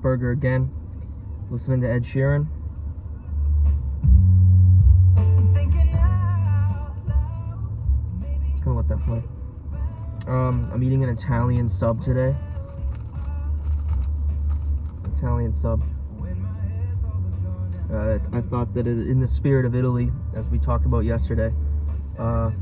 burger again, listening to Ed Sheeran. Just gonna let that play. I'm eating an Italian sub today. Italian sub. I thought that in the spirit of Italy, as we talked about yesterday, that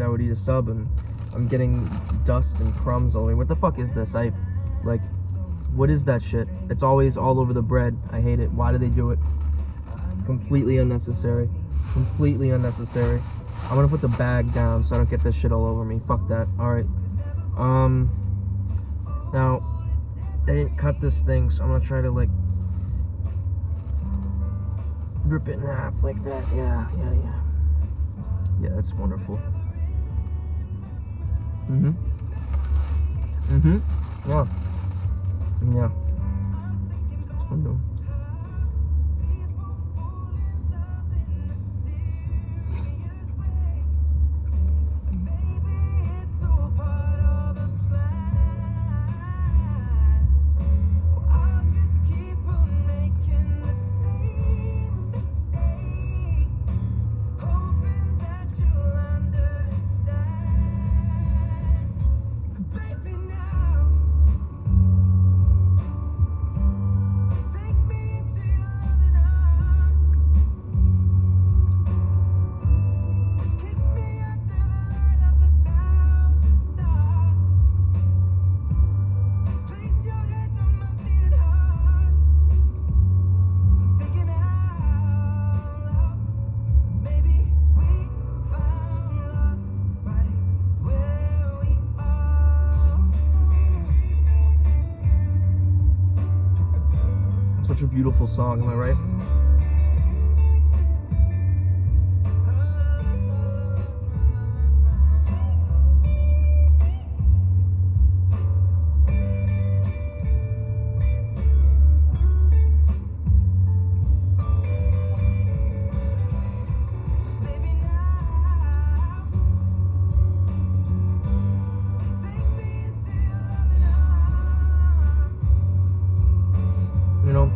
I would eat a sub, and I'm getting dust and crumbs all over. What the fuck is this? What is that shit? It's always all over the bread. I hate it. Why do they do it? Completely unnecessary. Completely unnecessary. I'm gonna put the bag down so I don't get this shit all over me. Fuck that. Alright. Now, they didn't cut this thing, so I'm gonna try to, like, rip it in half like that. Yeah, that's wonderful. Yeah. That's what I'm doing. Such a beautiful song, am I right? You know,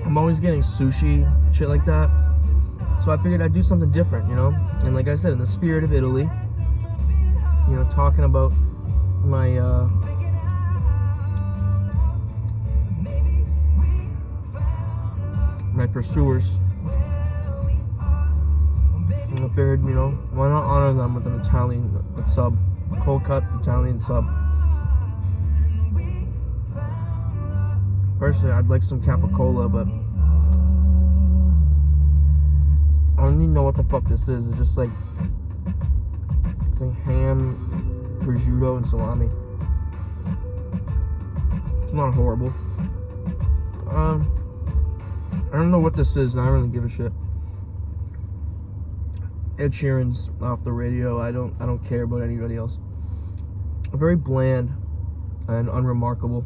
I'm always getting sushi, shit like that. So I figured I'd do something different, you know? And like I said, in the spirit of Italy, you know, talking about my, my pursuers. And I figured, you know, why not honor them with an Italian sub, cold cut Italian sub. Personally, I'd like some Capicola, but I don't even know what the fuck this is. It's just like ham, prosciutto, and salami. It's not horrible. I don't know what this is, and I don't really give a shit. Ed Sheeran's off the radio. I don't care about anybody else. Very bland and unremarkable.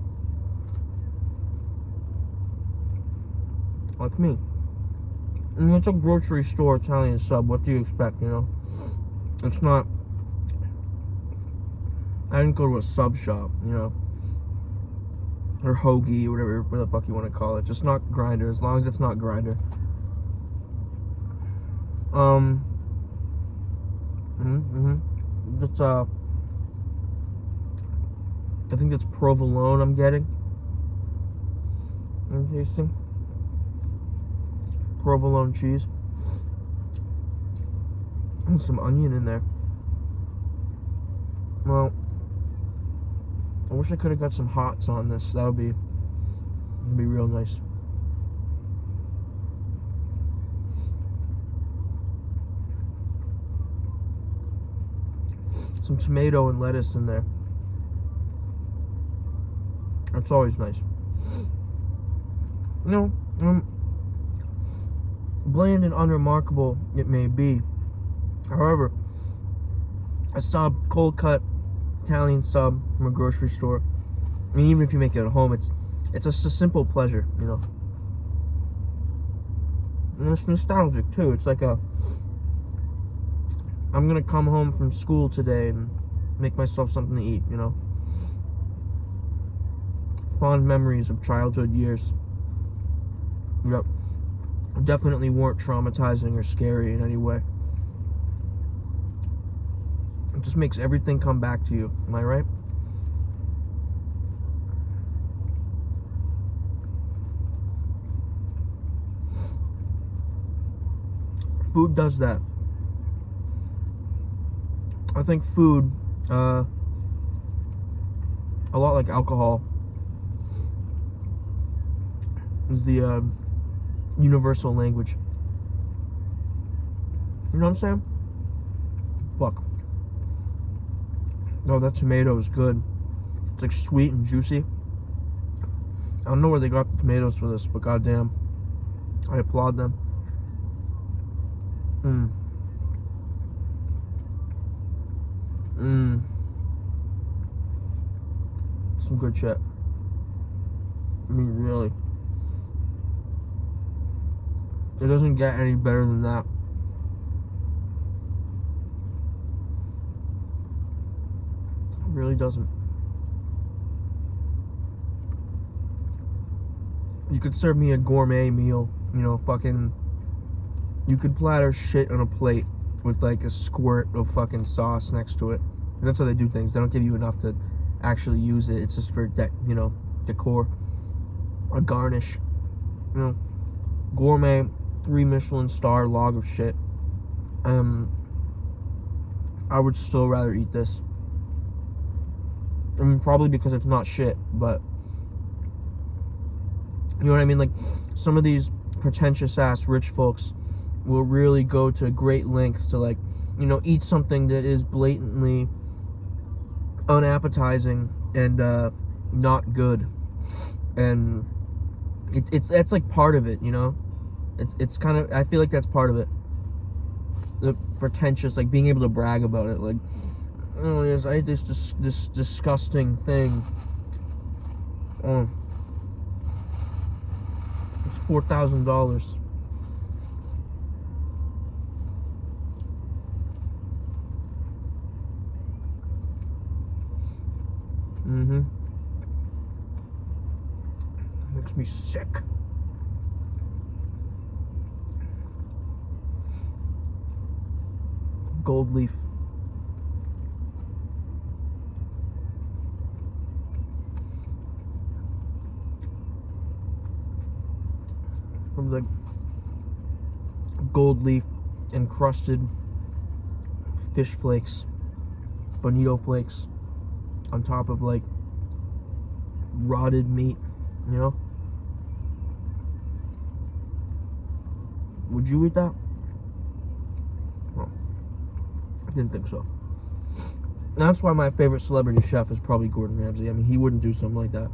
Like me. I mean, it's a grocery store Italian sub. What do you expect, you know? It's not... I didn't go to a sub shop, you know? Or hoagie, whatever the fuck you want to call it. Just not Grinder, as long as it's not Grinder. It's, I think it's provolone I'm getting. I'm tasting. Provolone cheese. And some onion in there. Well, I wish I could have got some hots on this. That would be real nice. Some tomato and lettuce in there. That's always nice. You know, bland and unremarkable it may be. However, a sub, cold cut Italian sub from a grocery store, I mean, even if you make it at home, it's just a simple pleasure, you know. And it's nostalgic too. It's like I'm gonna come home from school today and make myself something to eat, you know. fond memories of childhood years. Yep. Definitely weren't traumatizing or scary in any way. It just makes everything come back to you. Am I right? Food does that. I think food, a lot like alcohol, is the universal language. You know what I'm saying? Fuck. Oh, that tomato is good. It's like sweet and juicy. I don't know where they got the tomatoes for this, but goddamn, I applaud them. Some good shit. I mean, really. It doesn't get any better than that. It really doesn't. You could serve me a gourmet meal, you know, fucking... You could platter shit on a plate with like a squirt of fucking sauce next to it. That's how they do things. They don't give you enough to actually use it. It's just for decor. A garnish. You know, gourmet 3 Michelin star log of shit. I would still rather eat this. I mean, probably because it's not shit, but you know what I mean? Like, some of these pretentious ass rich folks will really go to great lengths to, like, you know, eat something that is blatantly unappetizing and not good, and that's like part of it, you know. It's kind of, I feel like that's part of it. The pretentious, like being able to brag about it, like, oh yes, I ate this disgusting thing. Oh, it's $4,000. Makes me sick. Gold leaf. From the gold leaf encrusted fish flakes, bonito flakes, on top of like rotted meat, you know? Would you eat that? Well, I didn't think so. That's why my favorite celebrity chef is probably Gordon Ramsay. I mean, he wouldn't do something like that.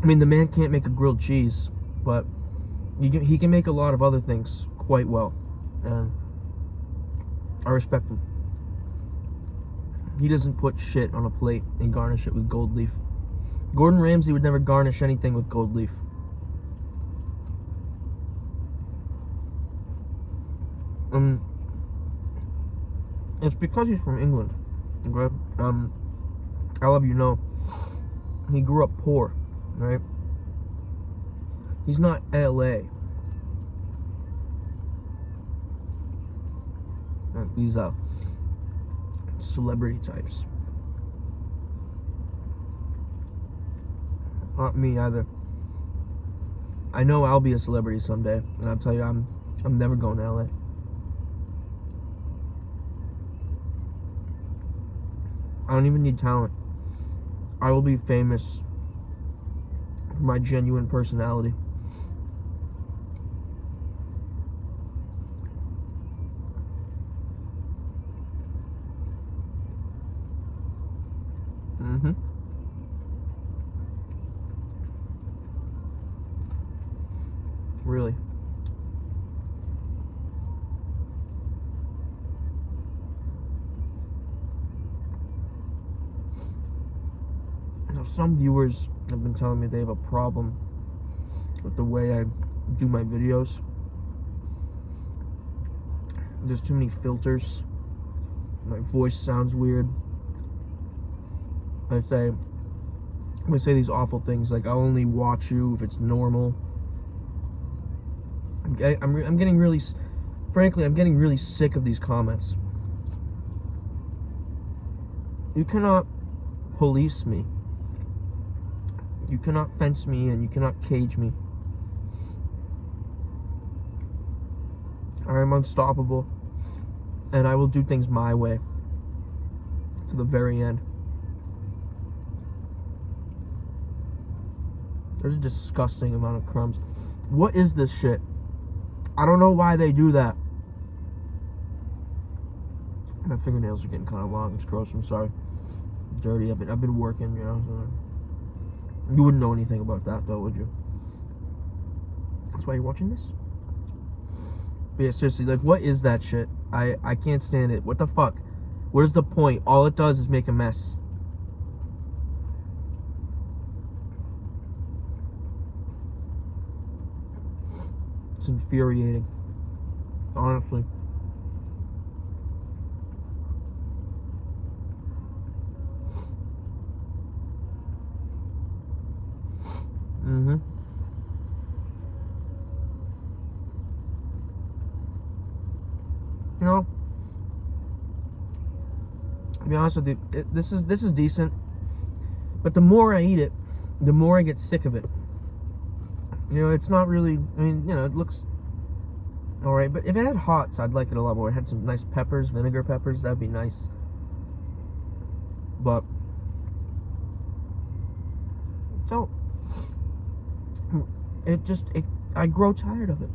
I mean, the man can't make a grilled cheese, but he can make a lot of other things quite well, and I respect him. He doesn't put shit on a plate and garnish it with gold leaf. Gordon Ramsay would never garnish anything with gold leaf. It's because he's from England. Okay? I'll have you know, he grew up poor, right? He's not LA. These celebrity types. Not me either. I know I'll be a celebrity someday, and I'll tell you, I'm never going to LA. I don't even need talent. I will be famous for my genuine personality. Really. Now, some viewers have been telling me they have a problem with the way I do my videos. There's too many filters. My voice sounds weird. I say, they say these awful things like, I'll only watch you if it's normal. I'm getting really, frankly, I'm getting really sick of these comments. You cannot police me. You cannot fence me in. You cannot cage me. I am unstoppable, and I will do things my way to the very end. There's a disgusting amount of crumbs. What is this shit? I don't know why they do that. My fingernails are getting kind of long. It's gross. I'm sorry. Dirty. I've been working, you know. So you wouldn't know anything about that, though, would you? That's why you're watching this? But yeah, seriously, like, what is that shit? I can't stand it. What the fuck? What is the point? All it does is make a mess. It's infuriating. Honestly. Mm-hmm. You know, to be honest with you, this is decent. But the more I eat it, the more I get sick of it. You know, it's not really, I mean, you know, it looks alright, but if it had hots, I'd like it a lot more. It had some nice peppers, vinegar peppers, that'd be nice. But, so, I grow tired of it.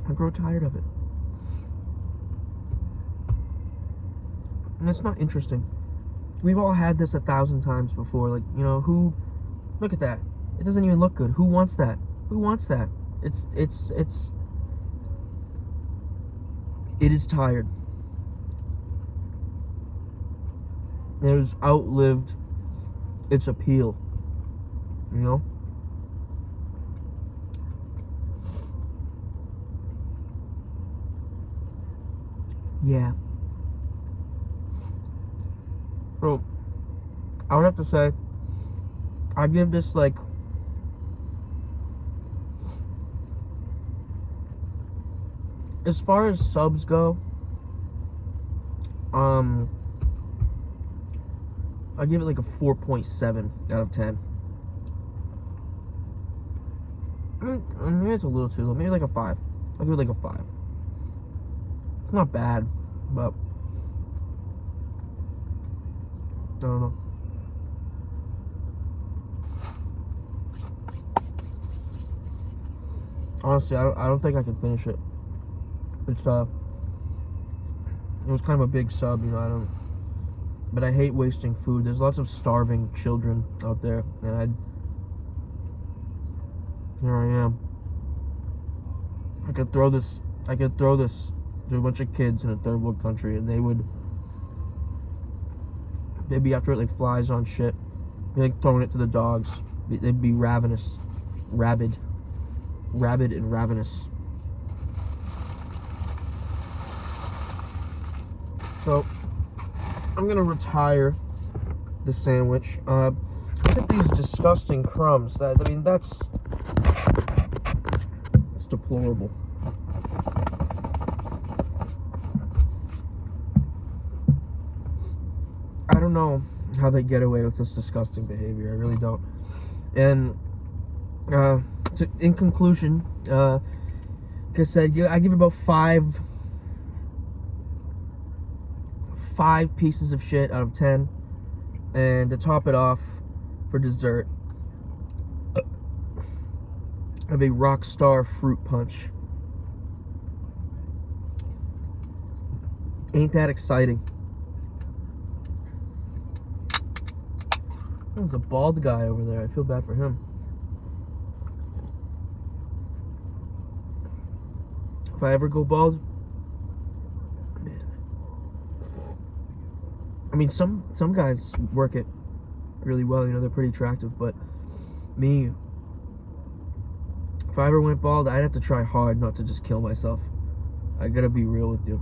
I grow tired of it. And it's not interesting. We've all had this 1,000 times before. Like, you know, look at that. It doesn't even look good. Who wants that? Who wants that? It is tired. It has outlived its appeal. You know? Yeah. So, I would have to say, I give this like as far as subs go, I give it like a 4.7 out of 10. Maybe it's a little too low. Maybe like a 5. I'll give it like a 5. It's not bad, but I don't know. Honestly, I don't think I can finish it. It's it was kind of a big sub, you know. But I hate wasting food. There's lots of starving children out there, and here I am. I could throw this to a bunch of kids in a third world country, and they'd be after it like flies on shit. Be like throwing it to the dogs. They'd be ravenous, rabid and ravenous. So I'm gonna retire the sandwich. Look at these disgusting crumbs. That's deplorable. I don't know how they get away with this disgusting behavior. I really don't. And in conclusion, like I said, I give it about five pieces of shit out of 10. And to top it off, for dessert, I have a Rockstar fruit punch. Ain't that exciting? There's a bald guy over there. I feel bad for him. If I ever go bald, man. I mean, some guys work it really well. You know, they're pretty attractive. But me, if I ever went bald, I'd have to try hard not to just kill myself. I gotta be real with you.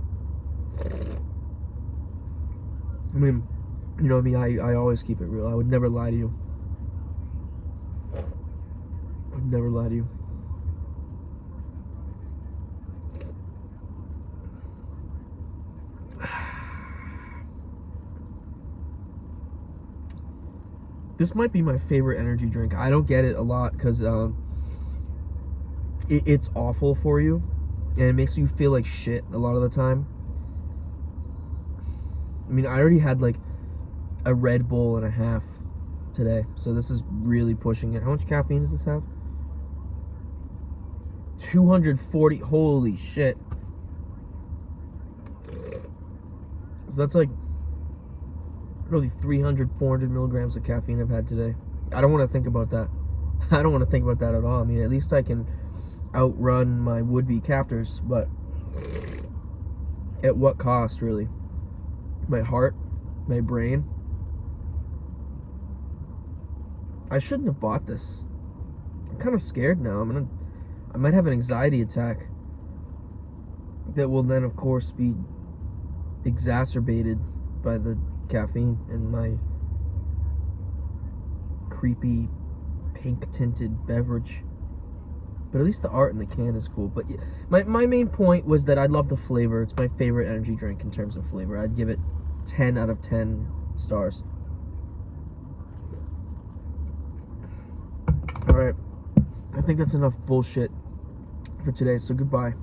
I mean, you know me, I always keep it real. I would never lie to you. Never lie to you. This might be my favorite energy drink. I don't get it a lot because it's awful for you, and it makes you feel like shit a lot of the time. I mean, I already had like a Red Bull and a half today, so this is really pushing it. How much caffeine does this have? 240. Holy shit. So that's like really 300, 400 milligrams of caffeine I've had today. I don't want to think about that. I don't want to think about that at all. I mean, at least I can outrun my would-be captors, but at what cost, really? My heart, my brain. I shouldn't have bought this. I'm kind of scared now. I might have an anxiety attack that will then, of course, be exacerbated by the caffeine and my creepy pink tinted beverage. But at least the art in the can is cool. But my main point was that I love the flavor. It's my favorite energy drink in terms of flavor. I'd give it 10 out of 10 stars. Alright, I think that's enough bullshit for today, so goodbye.